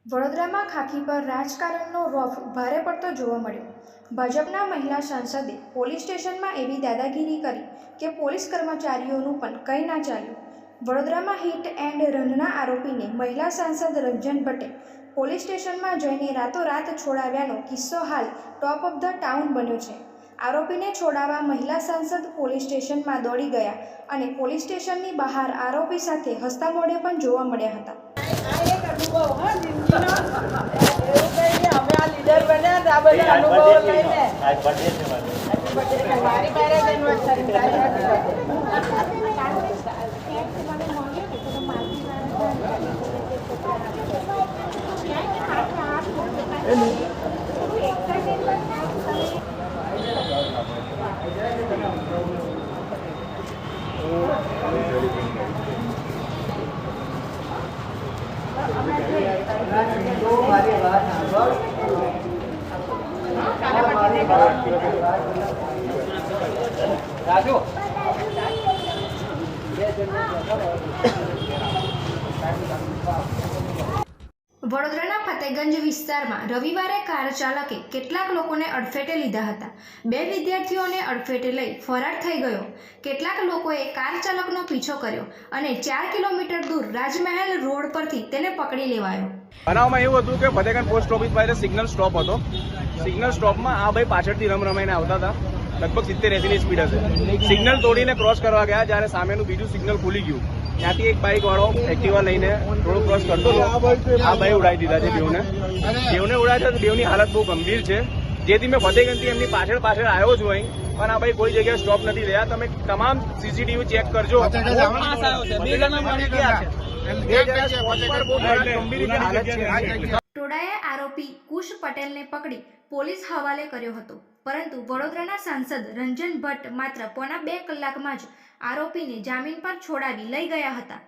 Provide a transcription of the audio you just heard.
વડોદરામાં ખાખી પર રાજકારણનો રોફ ભારે પડતો જોવા મળ્યો। ભાજપના મહિલા સાંસદે પોલીસ સ્ટેશનમાં એવી દાદાગીરી કરી કે પોલીસ કર્મચારીઓનું પણ કંઈ ના ચાલ્યું। વડોદરામાં હિટ એન્ડ રનના આરોપીને મહિલા સાંસદ રંજન ભટ્ટે પોલીસ સ્ટેશનમાં જઈને રાતોરાત છોડાવ્યાનો કિસ્સો હાલ ટોપ ઓફ ધ ટાઉન બન્યો છે। આરોપીને છોડાવવા મહિલા સાંસદ પોલીસ સ્ટેશનમાં દોડી ગયા અને પોલીસ સ્ટેશનની બહાર આરોપી સાથે હસતા મોઢે પણ જોવા મળ્યા હતા। राजू વડોદરાના ફતેગંજ વિસ્તારમાં રવિવારે કાર ચાલકે કેટલાક લોકોને અડફેટે લીધા હતા। બે વિદ્યાર્થીઓને અડફેટે લઈ ફરાર થઈ ગયો। કેટલાક લોકોએ કાર ચાલકનો પીછો કર્યો અને 4 કિલોમીટર દૂર રાજમહેલ રોડ પરથી તેને પકડી લેવાયો। બનાવમાં એવું હતું કે ફતેગંજ પોસ્ટ ઓફિસ પાસે સિગ્નલ સ્ટોપ હતો। સિગ્નલ સ્ટોપમાં આ ભાઈ પાછળથી રમાઈને આવતા હતા। લગભગ 70-80 ની સ્પીડ હશે। સિગ્નલ તોડીને ક્રોસ કરવા ગયા જ્યારે સામેનું બીજું સિગ્નલ ખુલી ગયું। ત્યાંથી એક બાઇક વાળો એક્ટિવા લઈને થોડું ક્રોસ કરતો હતો। આ ભાઈ ઉડાવી દીધા છે બેઉને ઉડાવ્યા છે। બેઉની હાલત બહુ ગંભીર છે, જેથી મેં ફતેગંજથી એમની પાછળ આવ્યો છું અહીં, પણ આ ભાઈ કોઈ જગ્યાએ સ્ટોપ નથી રહ્યા। તમે તમામ સીસીટીવી ચેક કરજો। ટોળાએ આરોપી કુશ પટેલને પકડી પોલીસ હવાલે કર્યો હતો, પરંતુ વડોદરાના સાંસદ રંજન ભટ્ટ માત્ર પોણા 2 કલાકમાં જ આરોપીને જામીન પર છોડાવી લઈ ગયા હતા।